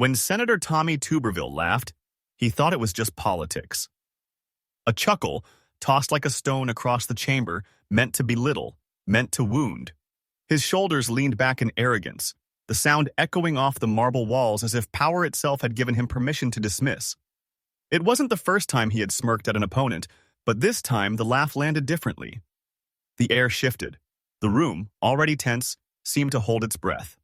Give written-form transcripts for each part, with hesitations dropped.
When Senator Tommy Tuberville laughed, he thought it was just politics. A chuckle, tossed like a stone across the chamber, meant to belittle, meant to wound. His shoulders leaned back in arrogance, the sound echoing off the marble walls as if power itself had given him permission to dismiss. It wasn't the first time he had smirked at an opponent, but this time the laugh landed differently. The air shifted. The room, already tense, seemed to hold its breath.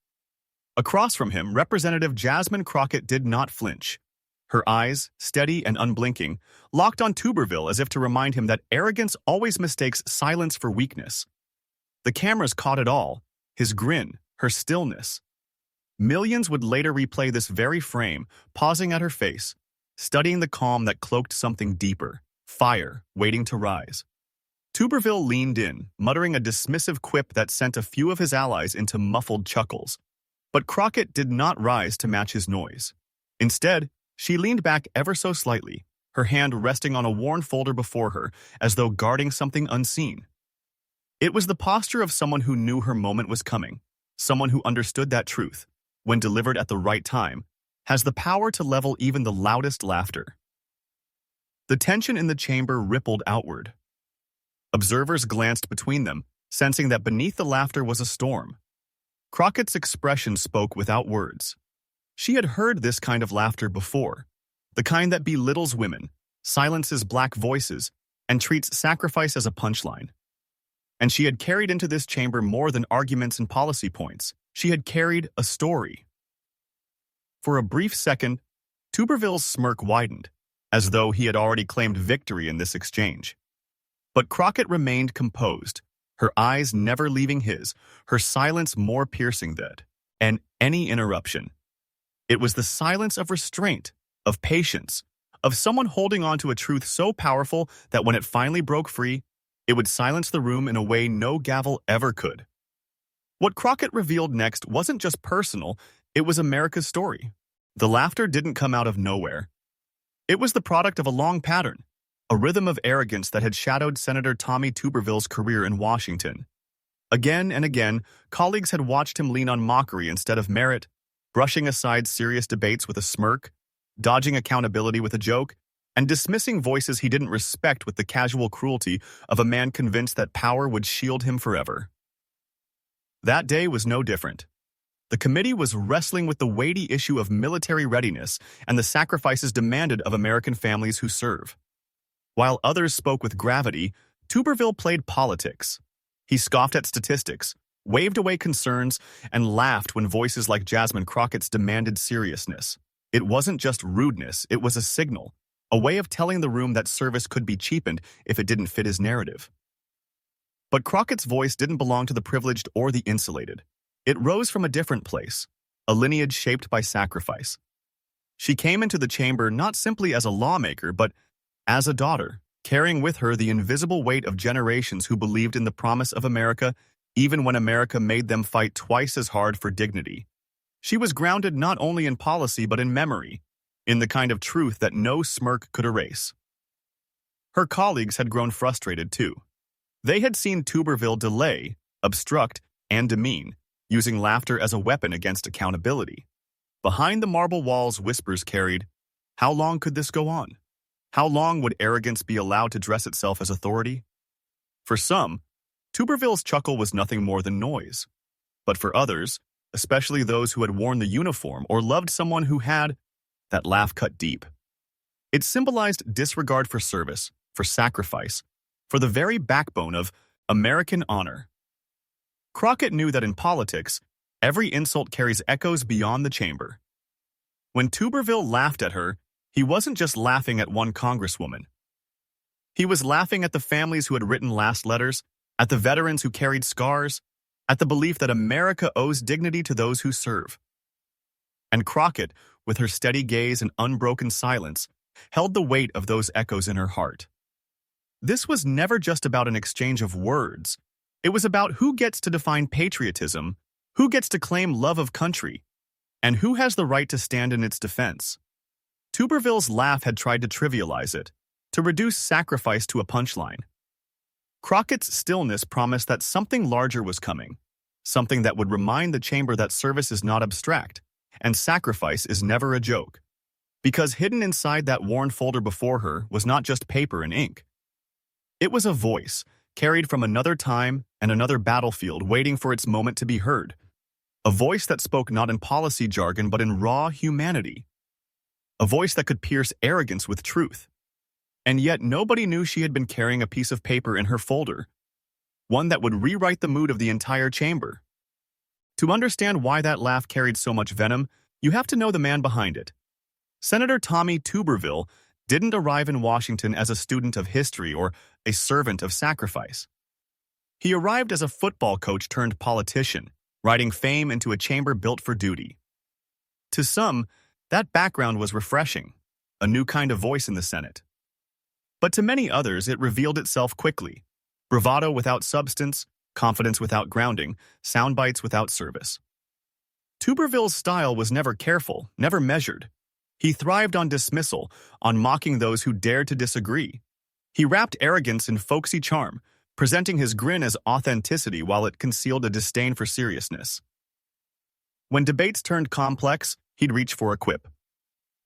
Across from him, Representative Jasmine Crockett did not flinch. Her eyes, steady and unblinking, locked on Tuberville as if to remind him that arrogance always mistakes silence for weakness. The cameras caught it all, his grin, her stillness. Millions would later replay this very frame, pausing at her face, studying the calm that cloaked something deeper, fire waiting to rise. Tuberville leaned in, muttering a dismissive quip that sent a few of his allies into muffled chuckles. But Crockett did not rise to match his noise. Instead, she leaned back ever so slightly, her hand resting on a worn folder before her, as though guarding something unseen. It was the posture of someone who knew her moment was coming, someone who understood that truth, when delivered at the right time, has the power to level even the loudest laughter. The tension in the chamber rippled outward. Observers glanced between them, sensing that beneath the laughter was a storm. Crockett's expression spoke without words. She had heard this kind of laughter before, the kind that belittles women, silences black voices, and treats sacrifice as a punchline. And she had carried into this chamber more than arguments and policy points. She had carried a story. For a brief second, Tuberville's smirk widened, as though he had already claimed victory in this exchange. But Crockett remained composed, her eyes never leaving his, her silence more piercing than any interruption. It was the silence of restraint, of patience, of someone holding on to a truth so powerful that when it finally broke free, it would silence the room in a way no gavel ever could. What Crockett revealed next wasn't just personal, it was America's story. The laughter didn't come out of nowhere. It was the product of a long pattern, a rhythm of arrogance that had shadowed Senator Tommy Tuberville's career in Washington. Again and again, colleagues had watched him lean on mockery instead of merit, brushing aside serious debates with a smirk, dodging accountability with a joke, and dismissing voices he didn't respect with the casual cruelty of a man convinced that power would shield him forever. That day was no different. The committee was wrestling with the weighty issue of military readiness and the sacrifices demanded of American families who serve. While others spoke with gravity, Tuberville played politics. He scoffed at statistics, waved away concerns, and laughed when voices like Jasmine Crockett's demanded seriousness. It wasn't just rudeness, it was a signal, a way of telling the room that service could be cheapened if it didn't fit his narrative. But Crockett's voice didn't belong to the privileged or the insulated. It rose from a different place, a lineage shaped by sacrifice. She came into the chamber not simply as a lawmaker, but as a daughter, carrying with her the invisible weight of generations who believed in the promise of America, even when America made them fight twice as hard for dignity. She was grounded not only in policy but in memory, in the kind of truth that no smirk could erase. Her colleagues had grown frustrated too. They had seen Tuberville delay, obstruct, and demean, using laughter as a weapon against accountability. Behind the marble walls, whispers carried, "How long could this go on? How long would arrogance be allowed to dress itself as authority?" For some, Tuberville's chuckle was nothing more than noise. But for others, especially those who had worn the uniform or loved someone who had, that laugh cut deep. It symbolized disregard for service, for sacrifice, for the very backbone of American honor. Crockett knew that in politics, every insult carries echoes beyond the chamber. When Tuberville laughed at her, he wasn't just laughing at one congresswoman. He was laughing at the families who had written last letters, at the veterans who carried scars, at the belief that America owes dignity to those who serve. And Crockett, with her steady gaze and unbroken silence, held the weight of those echoes in her heart. This was never just about an exchange of words. It was about who gets to define patriotism, who gets to claim love of country, and who has the right to stand in its defense. Tuberville's laugh had tried to trivialize it, to reduce sacrifice to a punchline. Crockett's stillness promised that something larger was coming, something that would remind the chamber that service is not abstract, and sacrifice is never a joke. Because hidden inside that worn folder before her was not just paper and ink. It was a voice, carried from another time and another battlefield waiting for its moment to be heard. A voice that spoke not in policy jargon but in raw humanity. A voice that could pierce arrogance with truth. And yet nobody knew she had been carrying a piece of paper in her folder. One that would rewrite the mood of the entire chamber. To understand why that laugh carried so much venom, you have to know the man behind it. Senator Tommy Tuberville didn't arrive in Washington as a student of history or a servant of sacrifice. He arrived as a football coach turned politician, riding fame into a chamber built for duty. To some, that background was refreshing, a new kind of voice in the Senate. But to many others, it revealed itself quickly. Bravado without substance, confidence without grounding, sound bites without service. Tuberville's style was never careful, never measured. He thrived on dismissal, on mocking those who dared to disagree. He wrapped arrogance in folksy charm, presenting his grin as authenticity while it concealed a disdain for seriousness. When debates turned complex, he'd reach for a quip.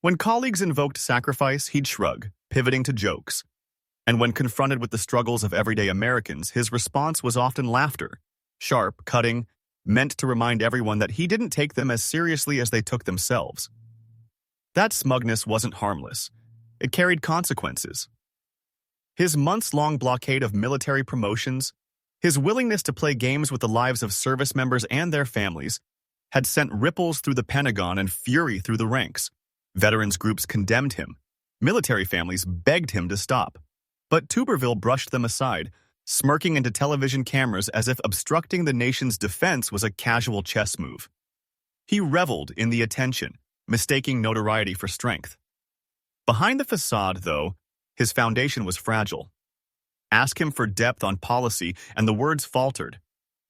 When colleagues invoked sacrifice, he'd shrug, pivoting to jokes. And when confronted with the struggles of everyday Americans, his response was often laughter, sharp, cutting, meant to remind everyone that he didn't take them as seriously as they took themselves. That smugness wasn't harmless. It carried consequences. His months-long blockade of military promotions, his willingness to play games with the lives of service members and their families, had sent ripples through the Pentagon and fury through the ranks. Veterans groups condemned him. Military families begged him to stop. But Tuberville brushed them aside, smirking into television cameras as if obstructing the nation's defense was a casual chess move. He reveled in the attention, mistaking notoriety for strength. Behind the facade, though, his foundation was fragile. Ask him for depth on policy, and the words faltered.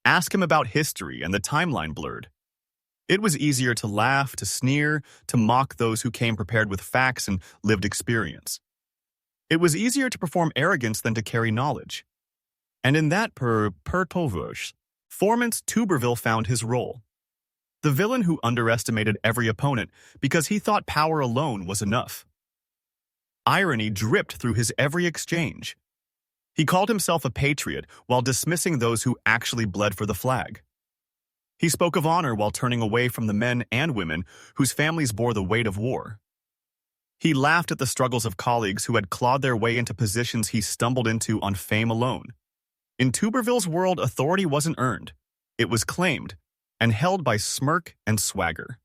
Ask him about history, and the timeline blurred. It was easier to laugh, to sneer, to mock those who came prepared with facts and lived experience. It was easier to perform arrogance than to carry knowledge. And in that performance, Tuberville found his role. The villain who underestimated every opponent because he thought power alone was enough. Irony dripped through his every exchange. He called himself a patriot while dismissing those who actually bled for the flag. He spoke of honor while turning away from the men and women whose families bore the weight of war. He laughed at the struggles of colleagues who had clawed their way into positions he stumbled into on fame alone. In Tuberville's world, authority wasn't earned. It was claimed and held by smirk and swagger.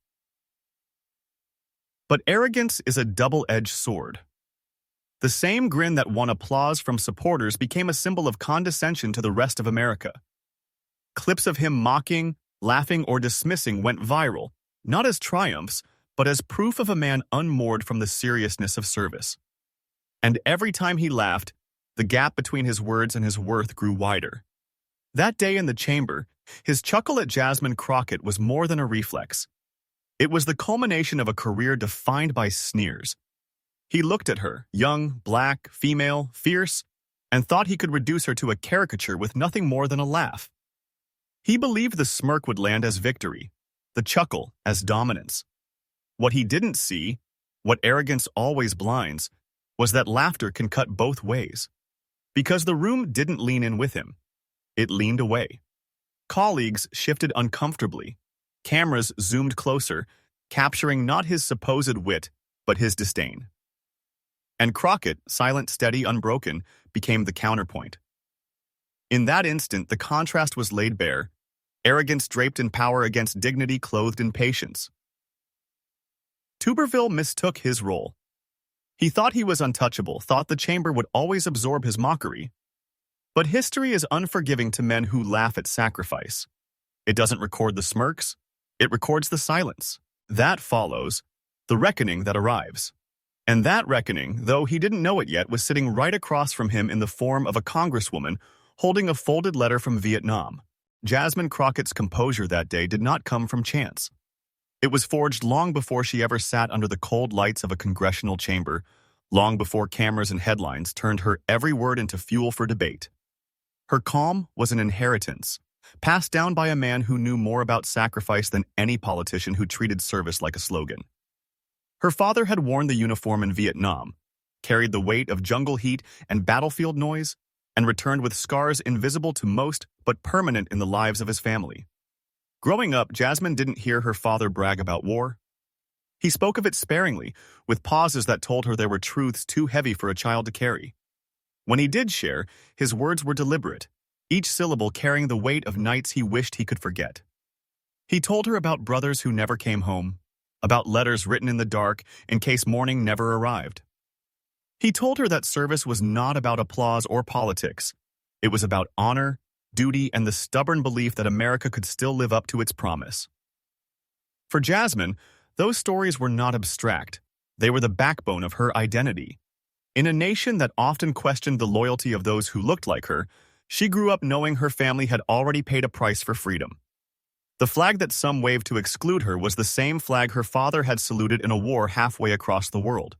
But arrogance is a double-edged sword. The same grin that won applause from supporters became a symbol of condescension to the rest of America. Clips of him mocking, laughing, or dismissing went viral, not as triumphs, but as proof of a man unmoored from the seriousness of service. And every time he laughed, the gap between his words and his worth grew wider. That day in the chamber, his chuckle at Jasmine Crockett was more than a reflex. It was the culmination of a career defined by sneers. He looked at her, young, black, female, fierce, and thought he could reduce her to a caricature with nothing more than a laugh. He believed the smirk would land as victory, the chuckle as dominance. What he didn't see, what arrogance always blinds, was that laughter can cut both ways. Because the room didn't lean in with him. It leaned away. Colleagues shifted uncomfortably. Cameras zoomed closer, capturing not his supposed wit, but his disdain. And Crockett, silent, steady, unbroken, became the counterpoint. In that instant, the contrast was laid bare, arrogance draped in power against dignity clothed in patience. Tuberville mistook his role. He thought he was untouchable, thought the chamber would always absorb his mockery. But history is unforgiving to men who laugh at sacrifice. It doesn't record the smirks, it records the silence. That follows the reckoning that arrives. And that reckoning, though he didn't know it yet, was sitting right across from him in the form of a congresswoman holding a folded letter from Vietnam. Jasmine Crockett's composure that day did not come from chance. It was forged long before she ever sat under the cold lights of a congressional chamber, long before cameras and headlines turned her every word into fuel for debate. Her calm was an inheritance, passed down by a man who knew more about sacrifice than any politician who treated service like a slogan. Her father had worn the uniform in Vietnam, carried the weight of jungle heat and battlefield noise, and returned with scars invisible to most but permanent in the lives of his family. Growing up, Jasmine didn't hear her father brag about war. He spoke of it sparingly, with pauses that told her there were truths too heavy for a child to carry. When he did share, his words were deliberate, each syllable carrying the weight of nights he wished he could forget. He told her about brothers who never came home, about letters written in the dark in case morning never arrived. He told her that service was not about applause or politics. It was about honor, duty, and the stubborn belief that America could still live up to its promise. For Jasmine, those stories were not abstract. They were the backbone of her identity. In a nation that often questioned the loyalty of those who looked like her, she grew up knowing her family had already paid a price for freedom. The flag that some waved to exclude her was the same flag her father had saluted in a war halfway across the world.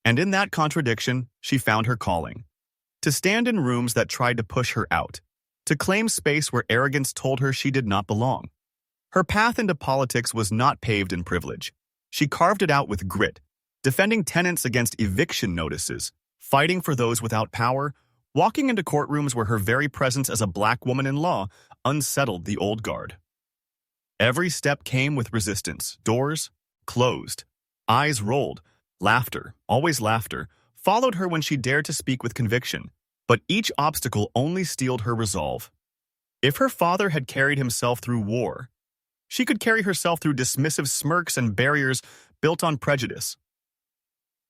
And in that contradiction, she found her calling. To stand in rooms that tried to push her out. To claim space where arrogance told her she did not belong. Her path into politics was not paved in privilege. She carved it out with grit, defending tenants against eviction notices, fighting for those without power, walking into courtrooms where her very presence as a black woman in law unsettled the old guard. Every step came with resistance. Doors closed, eyes rolled, laughter, always laughter, followed her when she dared to speak with conviction, but each obstacle only steeled her resolve. If her father had carried himself through war, she could carry herself through dismissive smirks and barriers built on prejudice.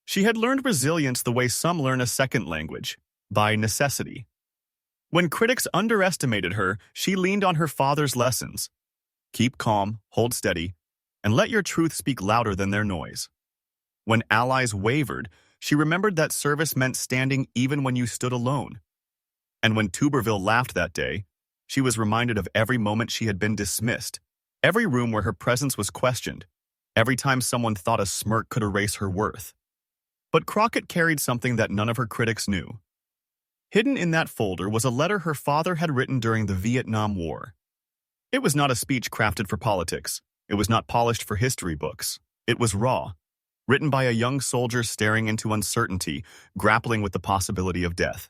She had learned resilience the way some learn a second language, by necessity. When critics underestimated her, she leaned on her father's lessons. Keep calm, hold steady, and let your truth speak louder than their noise. When allies wavered, she remembered that service meant standing even when you stood alone. And when Tuberville laughed that day, she was reminded of every moment she had been dismissed, every room where her presence was questioned, every time someone thought a smirk could erase her worth. But Crockett carried something that none of her critics knew. Hidden in that folder was a letter her father had written during the Vietnam War. It was not a speech crafted for politics. It was not polished for history books. It was raw, written by a young soldier staring into uncertainty, grappling with the possibility of death.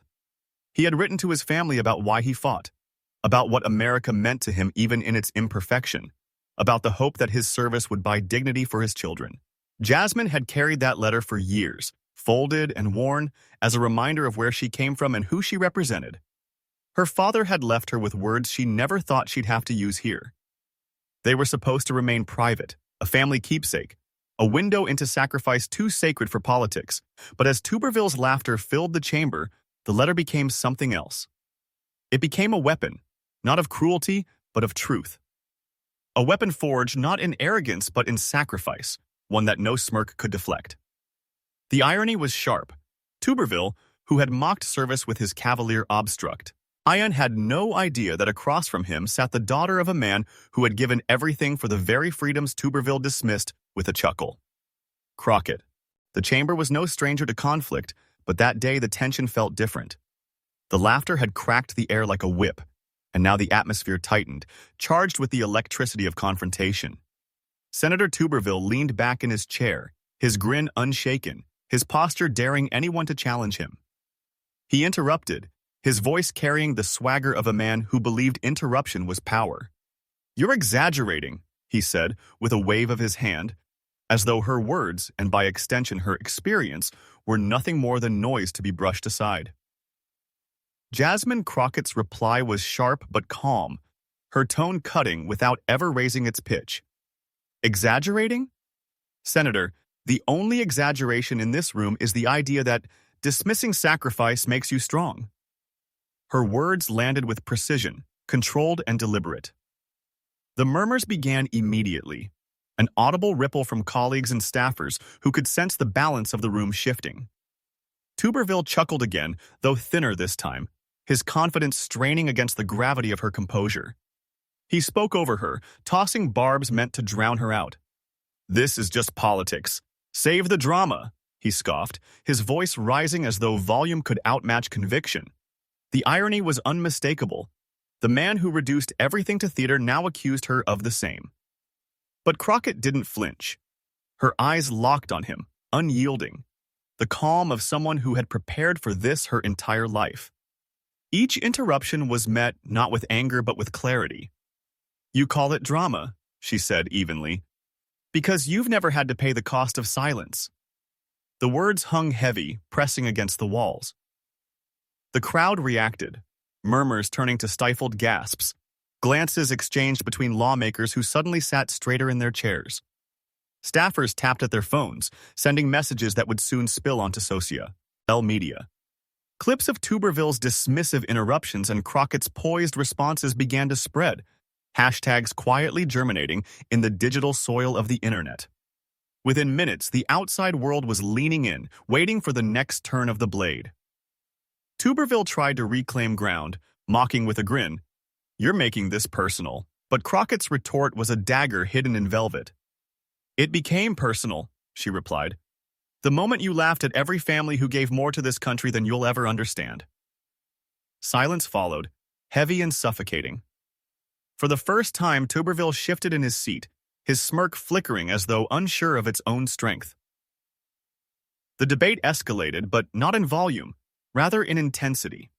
He had written to his family about why he fought, about what America meant to him even in its imperfection, about the hope that his service would buy dignity for his children. Jasmine had carried that letter for years, folded and worn, as a reminder of where she came from and who she represented. Her father had left her with words she never thought she'd have to use here. They were supposed to remain private, a family keepsake, a window into sacrifice too sacred for politics. But as Tuberville's laughter filled the chamber, the letter became something else. It became a weapon, not of cruelty, but of truth. A weapon forged not in arrogance, but in sacrifice, one that no smirk could deflect. The irony was sharp. Tuberville, who had mocked service with his cavalier obstruct, Ian had no idea that across from him sat the daughter of a man who had given everything for the very freedoms Tuberville dismissed with a chuckle. Crockett. The chamber was no stranger to conflict, but that day the tension felt different. The laughter had cracked the air like a whip, and now the atmosphere tightened, charged with the electricity of confrontation. Senator Tuberville leaned back in his chair, his grin unshaken, his posture daring anyone to challenge him. He interrupted, his voice carrying the swagger of a man who believed interruption was power. "You're exaggerating," he said, with a wave of his hand, as though her words, and by extension her experience, were nothing more than noise to be brushed aside. Jasmine Crockett's reply was sharp but calm, her tone cutting without ever raising its pitch. "Exaggerating? Senator, the only exaggeration in this room is the idea that dismissing sacrifice makes you strong." Her words landed with precision, controlled and deliberate. The murmurs began immediately, an audible ripple from colleagues and staffers who could sense the balance of the room shifting. Tuberville chuckled again, though thinner this time, his confidence straining against the gravity of her composure. He spoke over her, tossing barbs meant to drown her out. "This is just politics. Save the drama," he scoffed, his voice rising as though volume could outmatch conviction. The irony was unmistakable. The man who reduced everything to theater now accused her of the same. But Crockett didn't flinch. Her eyes locked on him, unyielding, the calm of someone who had prepared for this her entire life. Each interruption was met not with anger but with clarity. "You call it drama," she said evenly, "because you've never had to pay the cost of silence." The words hung heavy, pressing against the walls. The crowd reacted, murmurs turning to stifled gasps, glances exchanged between lawmakers who suddenly sat straighter in their chairs. Staffers tapped at their phones, sending messages that would soon spill onto social media. Clips of Tuberville's dismissive interruptions and Crockett's poised responses began to spread, hashtags quietly germinating in the digital soil of the internet. Within minutes, the outside world was leaning in, waiting for the next turn of the blade. Tuberville tried to reclaim ground, mocking with a grin, "You're making this personal." But Crockett's retort was a dagger hidden in velvet. "It became personal," she replied, "the moment you laughed at every family who gave more to this country than you'll ever understand." Silence followed, heavy and suffocating. For the first time, Tuberville shifted in his seat, his smirk flickering as though unsure of its own strength. The debate escalated, but not in volume, rather in intensity.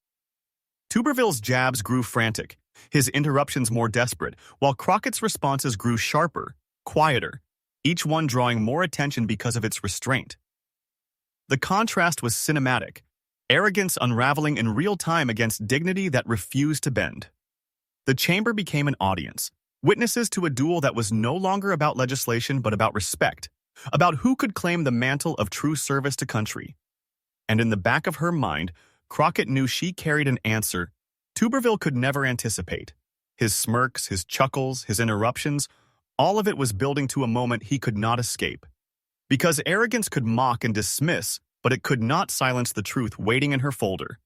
Tuberville's jabs grew frantic, his interruptions more desperate, while Crockett's responses grew sharper, quieter, each one drawing more attention because of its restraint. The contrast was cinematic, arrogance unraveling in real time against dignity that refused to bend. The chamber became an audience, witnesses to a duel that was no longer about legislation but about respect, about who could claim the mantle of true service to country. And in the back of her mind, Crockett knew she carried an answer Tuberville could never anticipate. His smirks, his chuckles, his interruptions, all of it was building to a moment he could not escape. Because arrogance could mock and dismiss, but it could not silence the truth waiting in her folder.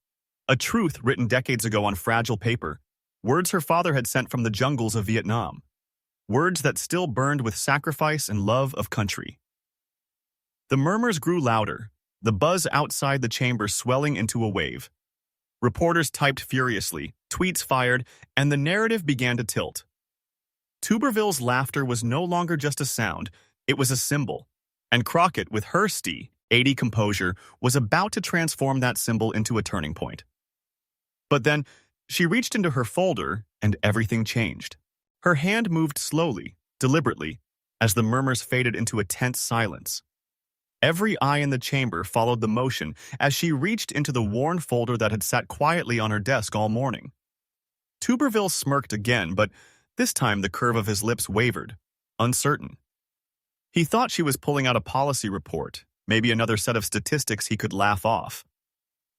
A truth written decades ago on fragile paper, words her father had sent from the jungles of Vietnam. Words that still burned with sacrifice and love of country. The murmurs grew louder, the buzz outside the chamber swelling into a wave. Reporters typed furiously, tweets fired, and the narrative began to tilt. Tuberville's laughter was no longer just a sound, it was a symbol. And Crockett, with her steady composure, was about to transform that symbol into a turning point. But then, she reached into her folder, and everything changed. Her hand moved slowly, deliberately, as the murmurs faded into a tense silence. Every eye in the chamber followed the motion as she reached into the worn folder that had sat quietly on her desk all morning. Tuberville smirked again, but this time the curve of his lips wavered, uncertain. He thought she was pulling out a policy report, maybe another set of statistics he could laugh off.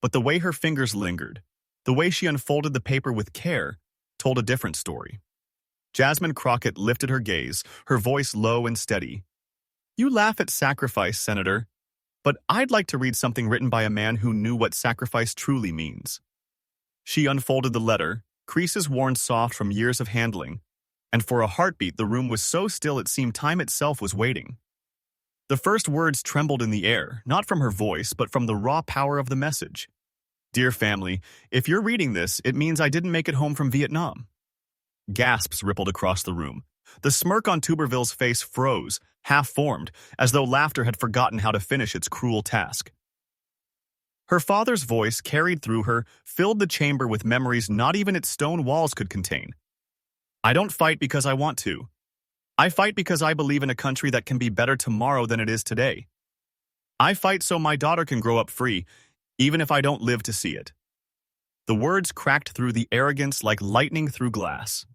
But the way her fingers lingered, the way she unfolded the paper with care, told a different story. Jasmine Crockett lifted her gaze, her voice low and steady. "You laugh at sacrifice, Senator, but I'd like to read something written by a man who knew what sacrifice truly means." She unfolded the letter, creases worn soft from years of handling, and for a heartbeat the room was so still it seemed time itself was waiting. The first words trembled in the air, not from her voice, but from the raw power of the message. "Dear family, if you're reading this, it means I didn't make it home from Vietnam." Gasps rippled across the room. The smirk on Tuberville's face froze, half-formed, as though laughter had forgotten how to finish its cruel task. Her father's voice, carried through her, filled the chamber with memories not even its stone walls could contain. "I don't fight because I want to. I fight because I believe in a country that can be better tomorrow than it is today. I fight so my daughter can grow up free, even if I don't live to see it." The words cracked through the arrogance like lightning through glass.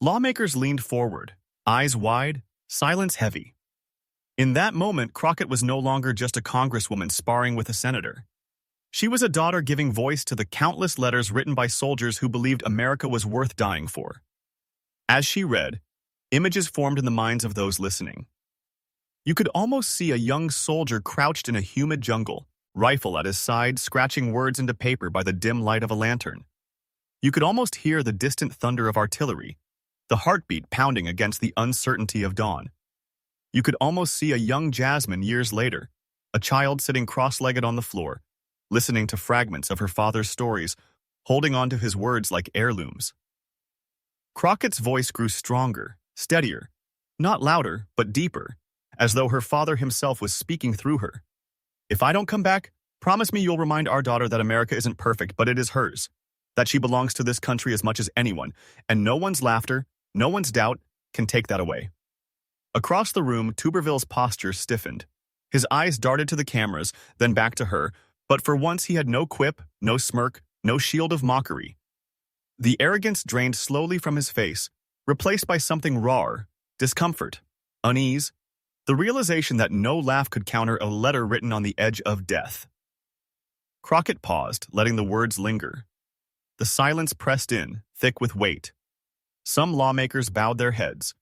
Lawmakers leaned forward, eyes wide, silence heavy. In that moment, Crockett was no longer just a congresswoman sparring with a senator. She was a daughter giving voice to the countless letters written by soldiers who believed America was worth dying for. As she read, images formed in the minds of those listening. You could almost see a young soldier crouched in a humid jungle, rifle at his side, scratching words into paper by the dim light of a lantern. You could almost hear the distant thunder of artillery, the heartbeat pounding against the uncertainty of dawn. You could almost see a young Jasmine years later, a child sitting cross-legged on the floor, listening to fragments of her father's stories, holding on to his words like heirlooms. Crockett's voice grew stronger, steadier, not louder, but deeper, as though her father himself was speaking through her. If I don't come back, promise me you'll remind our daughter that America isn't perfect, but it is hers, that she belongs to this country as much as anyone, and no one's laughter, no one's doubt can take that away. Across the room, Tuberville's posture stiffened. His eyes darted to the cameras, then back to her, but for once he had no quip, no smirk, no shield of mockery. The arrogance drained slowly from his face, replaced by something rawer, discomfort, unease, the realization that no laugh could counter a letter written on the edge of death. Crockett paused, letting the words linger. The silence pressed in, thick with weight. Some lawmakers bowed their heads.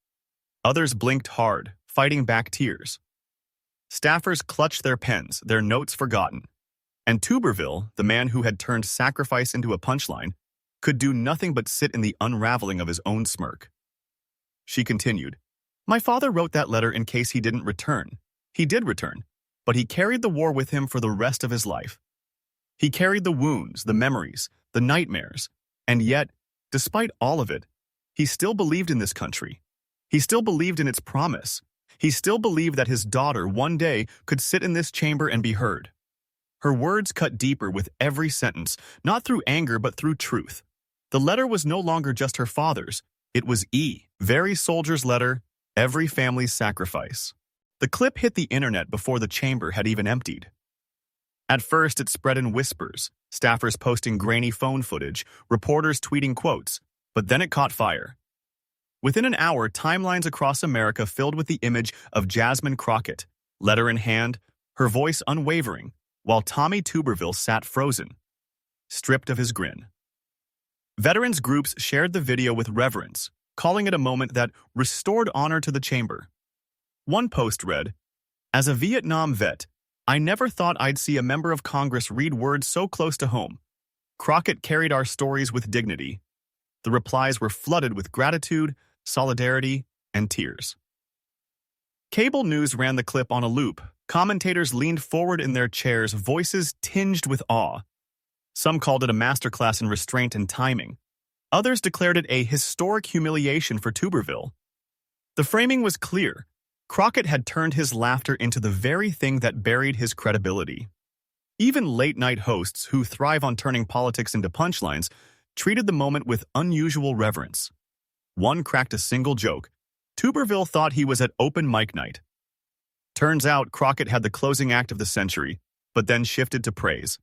Others blinked hard, fighting back tears. Staffers clutched their pens, their notes forgotten. And Tuberville, the man who had turned sacrifice into a punchline, could do nothing but sit in the unraveling of his own smirk. She continued, "My father wrote that letter in case he didn't return. He did return, but he carried the war with him for the rest of his life. He carried the wounds, the memories, the nightmares, and yet, despite all of it, he still believed in this country. He still believed in its promise. He still believed that his daughter one day could sit in this chamber and be heard." Her words cut deeper with every sentence, not through anger but through truth. The letter was no longer just her father's. It was very soldier's letter, every family's sacrifice. The clip hit the internet before the chamber had even emptied. At first, it spread in whispers, staffers posting grainy phone footage, reporters tweeting quotes, but then it caught fire. Within an hour, timelines across America filled with the image of Jasmine Crockett, letter in hand, her voice unwavering, while Tommy Tuberville sat frozen, stripped of his grin. Veterans groups shared the video with reverence, calling it a moment that restored honor to the chamber. One post read, "As a Vietnam vet, I never thought I'd see a member of Congress read words so close to home. Crockett carried our stories with dignity." The replies were flooded with gratitude, solidarity, and tears. Cable news ran the clip on a loop. Commentators leaned forward in their chairs, voices tinged with awe. Some called it a masterclass in restraint and timing. Others declared it a historic humiliation for Tuberville. The framing was clear. Crockett had turned his laughter into the very thing that buried his credibility. Even late-night hosts who thrive on turning politics into punchlines treated the moment with unusual reverence. One cracked a single joke. Tuberville thought he was at open mic night. Turns out Crockett had the closing act of the century, but then shifted to praise.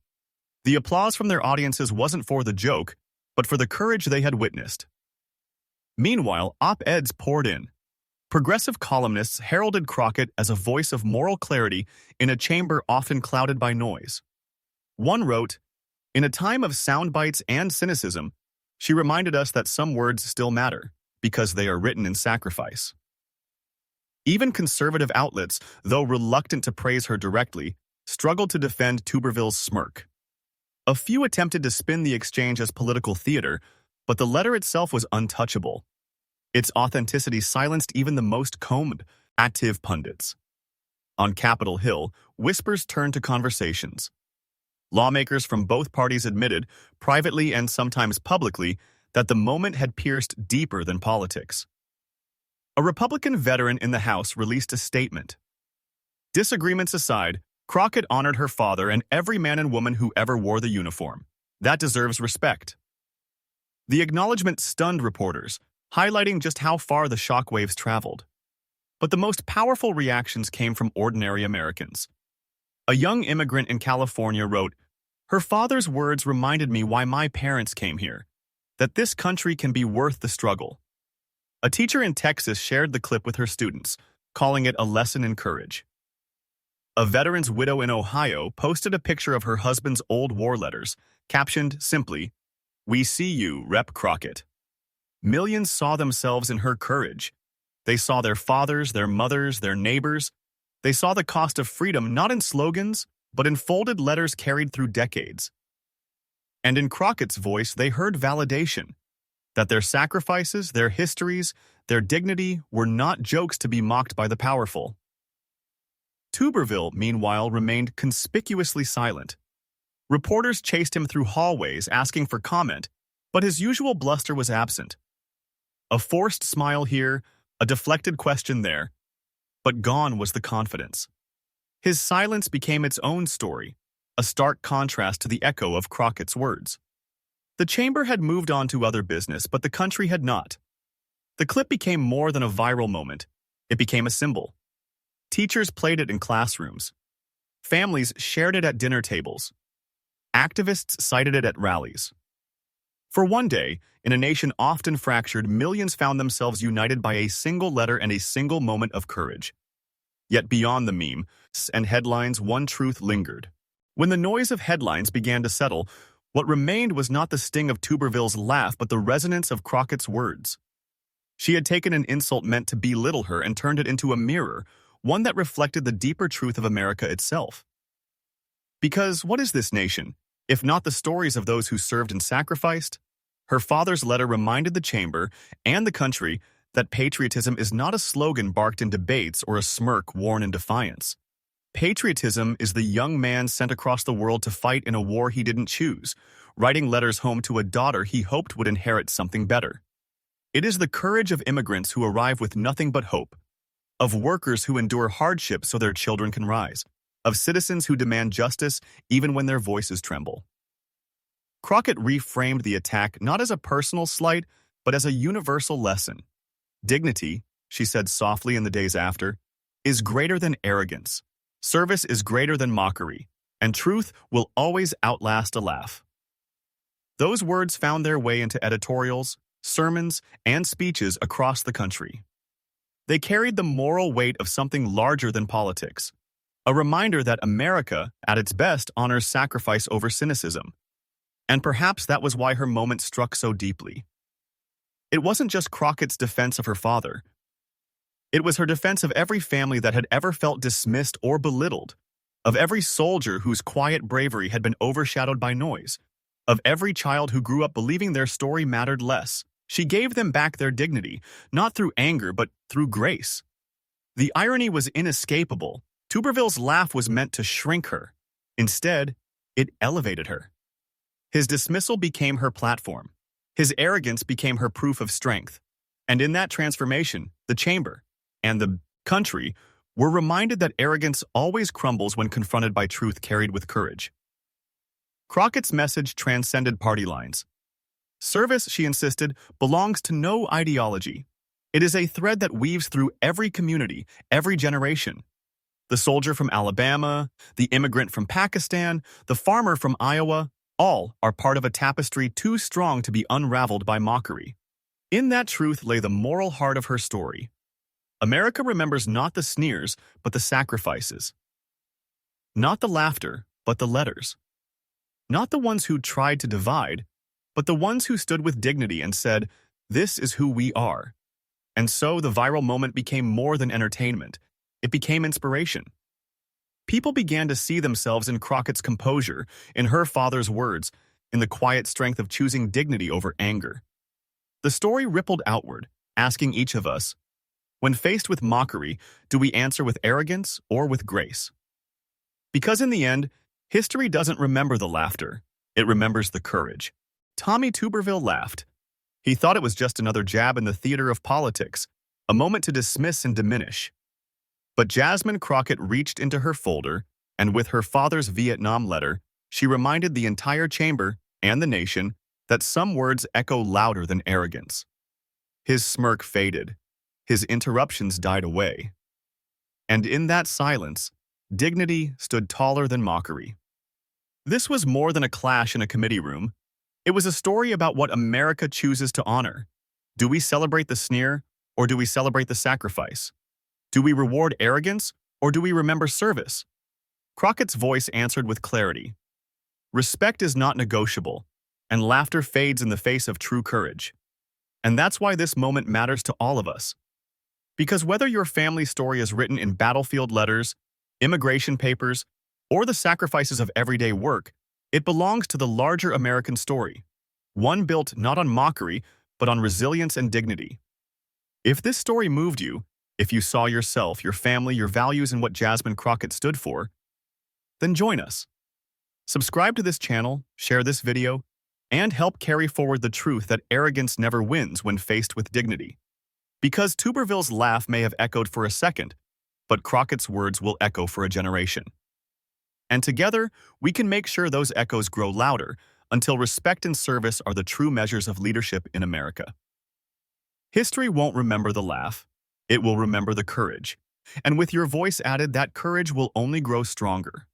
The applause from their audiences wasn't for the joke, but for the courage they had witnessed. Meanwhile, op-eds poured in. Progressive columnists heralded Crockett as a voice of moral clarity in a chamber often clouded by noise. One wrote, "In a time of sound bites and cynicism, she reminded us that some words still matter, because they are written in sacrifice." Even conservative outlets, though reluctant to praise her directly, struggled to defend Tuberville's smirk. A few attempted to spin the exchange as political theater, but the letter itself was untouchable. Its authenticity silenced even the most active pundits. On Capitol Hill, whispers turned to conversations. Lawmakers from both parties admitted, privately and sometimes publicly, that the moment had pierced deeper than politics. A Republican veteran in the House released a statement. Disagreements aside, Crockett honored her father and every man and woman who ever wore the uniform. That deserves respect. The acknowledgement stunned reporters, highlighting just how far the shockwaves traveled. But the most powerful reactions came from ordinary Americans. A young immigrant in California wrote, "Her father's words reminded me why my parents came here, that this country can be worth the struggle." A teacher in Texas shared the clip with her students, calling it a lesson in courage. A veteran's widow in Ohio posted a picture of her husband's old war letters, captioned simply, "We see you, Rep. Crockett." Millions saw themselves in her courage. They saw their fathers, their mothers, their neighbors. They saw the cost of freedom not in slogans, but in folded letters carried through decades. And in Crockett's voice, they heard validation, that their sacrifices, their histories, their dignity were not jokes to be mocked by the powerful. Tuberville, meanwhile, remained conspicuously silent. Reporters chased him through hallways asking for comment, but his usual bluster was absent. A forced smile here, a deflected question there, but gone was the confidence. His silence became its own story, a stark contrast to the echo of Crockett's words. The chamber had moved on to other business, but the country had not. The clip became more than a viral moment. It became a symbol. Teachers played it in classrooms. Families shared it at dinner tables. Activists cited it at rallies. For one day, in a nation often fractured, millions found themselves united by a single letter and a single moment of courage. Yet beyond the memes and headlines, one truth lingered. When the noise of headlines began to settle, what remained was not the sting of Tuberville's laugh, but the resonance of Crockett's words. She had taken an insult meant to belittle her and turned it into a mirror, one that reflected the deeper truth of America itself. Because what is this nation, if not the stories of those who served and sacrificed? Her father's letter reminded the chamber and the country that patriotism is not a slogan barked in debates or a smirk worn in defiance. Patriotism is the young man sent across the world to fight in a war he didn't choose, writing letters home to a daughter he hoped would inherit something better. It is the courage of immigrants who arrive with nothing but hope, of workers who endure hardship so their children can rise, of citizens who demand justice even when their voices tremble. Crockett reframed the attack not as a personal slight, but as a universal lesson. Dignity, she said softly in the days after, is greater than arrogance. Service is greater than mockery, and truth will always outlast a laugh. Those words found their way into editorials, sermons, and speeches across the country. They carried the moral weight of something larger than politics, a reminder that America, at its best, honors sacrifice over cynicism. And perhaps that was why her moment struck so deeply. It wasn't just Crockett's defense of her father. It was her defense of every family that had ever felt dismissed or belittled, of every soldier whose quiet bravery had been overshadowed by noise, of every child who grew up believing their story mattered less. She gave them back their dignity, not through anger, but through grace. The irony was inescapable. Tuberville's laugh was meant to shrink her. Instead, it elevated her. His dismissal became her platform. His arrogance became her proof of strength. And in that transformation, the chamber and the country were reminded that arrogance always crumbles when confronted by truth carried with courage. Crockett's message transcended party lines. Service, she insisted, belongs to no ideology. It is a thread that weaves through every community, every generation. The soldier from Alabama, the immigrant from Pakistan, the farmer from Iowa, all are part of a tapestry too strong to be unraveled by mockery. In that truth lay the moral heart of her story. America remembers not the sneers, but the sacrifices. Not the laughter, but the letters. Not the ones who tried to divide, but the ones who stood with dignity and said, "This is who we are." And so the viral moment became more than entertainment. It became inspiration. People began to see themselves in Crockett's composure, in her father's words, in the quiet strength of choosing dignity over anger. The story rippled outward, asking each of us, when faced with mockery, do we answer with arrogance or with grace? Because in the end, history doesn't remember the laughter, it remembers the courage. Tommy Tuberville laughed. He thought it was just another jab in the theater of politics, a moment to dismiss and diminish. But Jasmine Crockett reached into her folder, and with her father's Vietnam letter, she reminded the entire chamber and the nation that some words echo louder than arrogance. His smirk faded. His interruptions died away. And in that silence, dignity stood taller than mockery. This was more than a clash in a committee room. It was a story about what America chooses to honor. Do we celebrate the sneer, or do we celebrate the sacrifice? Do we reward arrogance, or do we remember service? Crockett's voice answered with clarity. Respect is not negotiable, and laughter fades in the face of true courage. And that's why this moment matters to all of us. Because whether your family story is written in battlefield letters, immigration papers, or the sacrifices of everyday work, it belongs to the larger American story, one built not on mockery, but on resilience and dignity. If this story moved you, if you saw yourself, your family, your values in what Jasmine Crockett stood for, then join us. Subscribe to this channel, share this video, and help carry forward the truth that arrogance never wins when faced with dignity. Because Tuberville's laugh may have echoed for a second, but Crockett's words will echo for a generation. And together, we can make sure those echoes grow louder until respect and service are the true measures of leadership in America. History won't remember the laugh, it will remember the courage. And with your voice added, that courage will only grow stronger.